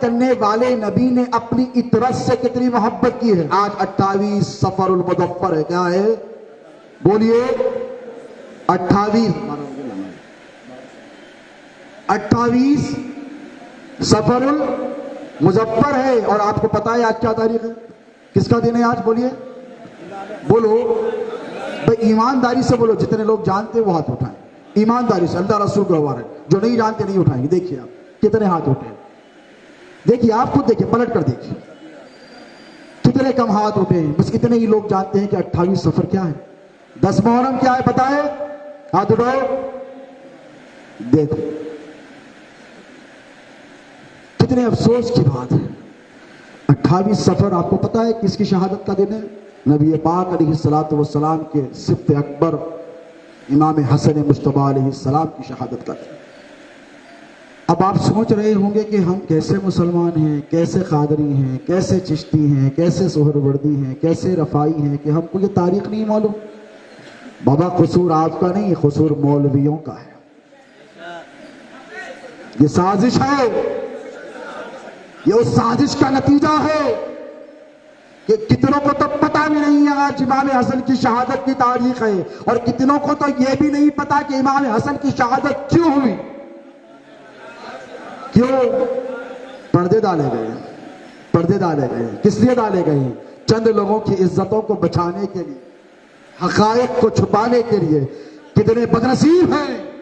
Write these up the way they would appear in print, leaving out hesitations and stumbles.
करने वाले नबी ने अपनी इतरत से कितनी मोहब्बत की है। आज 28 सफरुल मुज़फ्फर है, क्या है बोलिए 28 सफरुल मुज़फ्फर है। और आपको पता है आज क्या तारीख है, किसका दिन है आज, बोलिए बोलो भाई, ईमानदारी से बोलो, जितने लोग जानते हैं वो हाथ उठाएं, ईमानदारी से, अल्लाह रसूल को गवाह है, जो नहीं जानते नहीं उठाएंगे। देखिए आप कितने हाथ उठे, देखिए आप खुद देखिए, पलट कर देखिए कितने कम हाथ उठे हैं। बस इतने ही लोग जानते हैं कि 28 सफर क्या है, 10 मुहर्रम क्या है, बताए, हाथ उठाओ। देखो कितने अफसोस की बात है, 28 सफर आपको पता है किसकी शहादत का दिन है, नबी पाक अलैहिस्सलातु वस्सलाम के सिफ्त अकबर इमाम हसन मुज्तबा अलैहिस्सलाम की शहादत का दिन। अब आप सोच रहे होंगे कि हम कैसे मुसलमान हैं, कैसे कादरी हैं, कैसे चिश्ती हैं, कैसे सोहरवर्दी हैं, कैसे रफ़ाई हैं कि हमको ये तारीख नहीं मालूम। बाबा कसूर आपका नहीं, कसूर मौलवियों का है, ये साजिश है, ये उस साजिश का नतीजा है कि कितनों को तो पता भी नहीं है आज इमाम हसन की शहादत की तारीख है, और कितनों को तो यह भी नहीं पता कि इमाम हसन की शहादत क्यों हुई। क्यों पर्दे डाले गए, पर्दे डाले गए, किस लिए डाले गए, चंद लोगों की इज्जतों को बचाने के लिए, हकायक को छुपाने के लिए। कितने बदनसीब हैं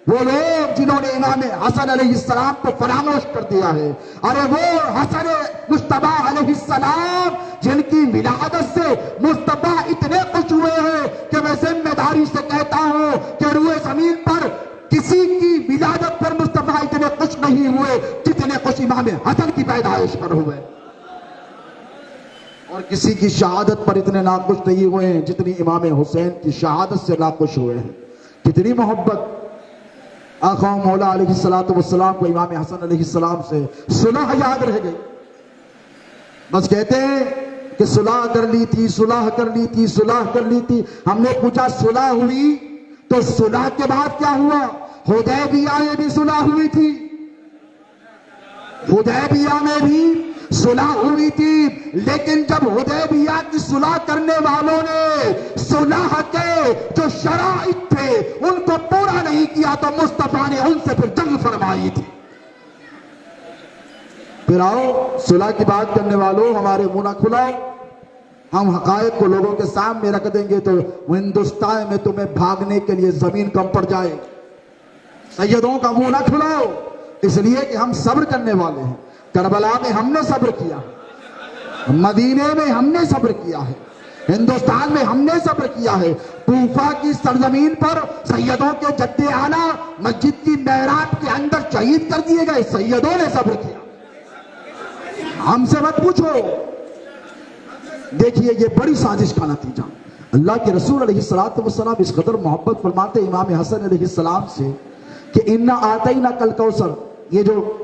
वो लोग जिन्होंने इमाम हसन अलैहिस्सलाम को फरामोश कर दिया है। अरे वो हसन मुज्तबा अलैहिस्सलाम जिनकी विलादत से मुज्तबा इतने खुश हुए हैं कि मैं जिम्मेदारी से कहता हूं कि रूए जमीन पर किसी की विलादत पर मुज्तबा इतने खुश नहीं हुए जितने खुश इमाम हसन की पैदाइश पर हुए, और किसी की शहादत पर इतने नाखुश नहीं हुए हैं जितनी इमाम हुसैन की शहादत से नाखुश हुए हैं। कितनी मोहब्बत आका मौला अलैहिस्सलातु वस्सलाम को इमाम हसन अलैहिस्सलाम से सुलह याद रह गई। बस कहते हैं कि सुलह कर ली थी, सुलह कर ली थी, सुलह कर ली थी। हमने पूछा सुलह हुई तो सुलह के बाद क्या हुआ? हुदैबिया में भी सुलह हुई थी, हुदैबिया में भी सुलह हुई थी, लेकिन जब हुदैबिया की सुलह करने वालों ने सुलह के जो शराइत थे उनको पूरा नहीं किया तो मुस्तफा ने उनसे फिर जंग फरमाई थी। फिर आओ सुलह की बात करने वालों, हमारे मुंह ना खुलाओ, हम हकायक को लोगों के सामने रख देंगे तो हिंदुस्तान में तुम्हें भागने के लिए जमीन कम पड़ जाए। सैयदों का मुंह ना खुलाओ, इसलिए कि हम सब्र करने वाले हैं। करबला में हमने सब्र किया, मदीने में हमने सब्र किया है, हिंदुस्तान में हमने सब्र किया है। कूफा की सरजमीन पर सैयदों के जद्दे आला मस्जिद की मेहराब के अंदर शहीद कर दिए गए, सैयदों ने सब्र किया, हमसे मत पूछो। देखिए ये बड़ी साजिश का नतीजा। अल्लाह के रसूल अलैहिस्सलातु वस्सलाम इस कदर मोहब्बत फरमाते इमाम हसन अलैहिस्सलाम से कि इन्ना आतैना कल कौसर, ये जो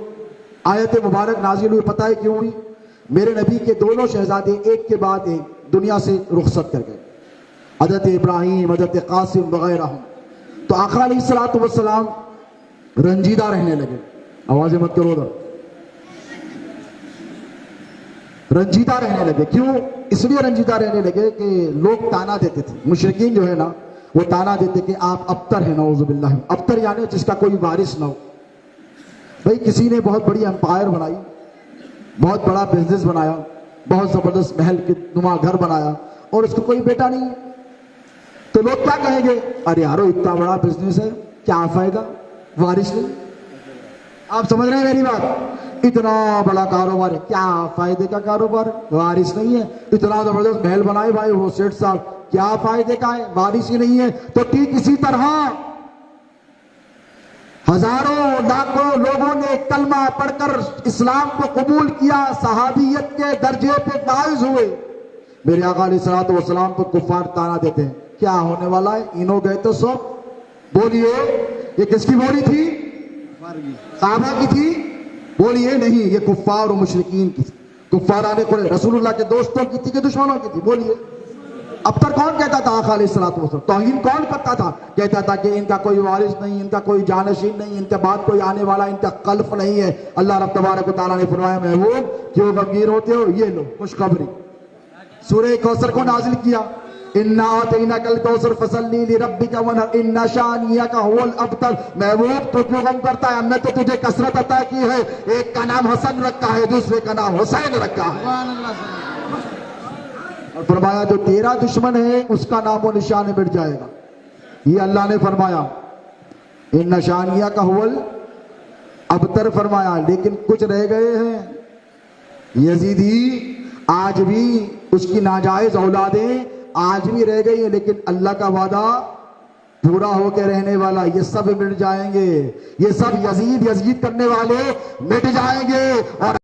आयत मुबारक नाजिल हुई पता है क्यों हुई? मेरे नबी के दोनों शहजादे एक के बाद एक दुनिया से रुखसत कर गए, हज़रत इब्राहिम, हज़रत कासिम वगैरह। तो आका अलैहिस्सलातु वस्सलाम रंजीदा रहने लगे। आवाजें मत करो उधर। रंजीदा रहने लगे, क्यों? इसलिए रंजीदा रहने लगे कि लोग ताना देते थे, मुशरिकीन जो है ना वो ताना देते कि आप अब्तर हैं, नऊज़ुबिल्लाह। अब्तर यानी जिसका कोई वारिस ना हो। भाई किसी ने बहुत बड़ी एम्पायर बनाई, बहुत बड़ा बिजनेस बनाया, बहुत जबरदस्त महल के नुमा घर बनाया और उसको कोई बेटा नहीं, तो लोग क्या कहेंगे? अरे यारो इतना बड़ा बिजनेस है, क्या फायदा, वारिस नहीं। आप समझ रहे हैं मेरी बात? इतना बड़ा कारोबार है, क्या फायदे का कारोबार, वारिस नहीं है। इतना जबरदस्त महल बनाए भाई वो सेठ साहब, क्या फायदे का है, वारिस ही नहीं है। तो ठीक इसी तरह हजारों लाखों लोगों ने कलमा पढ़कर इस्लाम को कबूल किया, सहाबियत के दर्जे पे फाइज हुए। मेरे आका अलैहिस्सलातु वस्सलाम पर कुफार ताना देते हैं, क्या होने वाला है, इनो गए तो सब। बोलिए ये किसकी बोली थी? साहबा की थी? बोलिए नहीं, ये कुफार और मुशरिकीन की थी। कुफार आने को रसूलुल्लाह के दोस्तों की थी कि दुश्मनों की थी? बोलिए। अब्तर कौन कहता था आका अलैहिस्सलातु वस्सलाम? तौहीन कौन करता था? कहता था कि इनका कोई वारिस नहीं, इनका कोई जानशीन नहीं, इनके बाद कोई आने वाला, इनका कल्फ नहीं है। अल्लाह रब तबारक व तआला ने फरमाया, महबूब क्यों गमगीन होते हो, ये लो खुशखबरी। सूरह कौसर को नाजिल किया, इन्ना आतैनाकल कौसर फसल्ली लिरब्बिका वनहर इन्ना शानियका हुवल अब्तर। महबूब तू क्यों गम करता है? हमने तो तुझे कसरत अता की है। एक का नाम हसन रखा है, दूसरे का नाम हुसैन रखा है। और फरमाया जो तेरा दुश्मन है उसका नामो निशान मिट जाएगा। ये अल्लाह ने फरमाया इन्ना शानियका हुवल अब्तर फरमाया, लेकिन कुछ रह गए हैं यजीदी, आज भी उसकी नाजायज औलादें आज भी रह गई है, लेकिन अल्लाह का वादा पूरा होकर रहने वाला, ये सब मिट जाएंगे, ये सब यजीद यजीद करने वाले मिट जाएंगे। और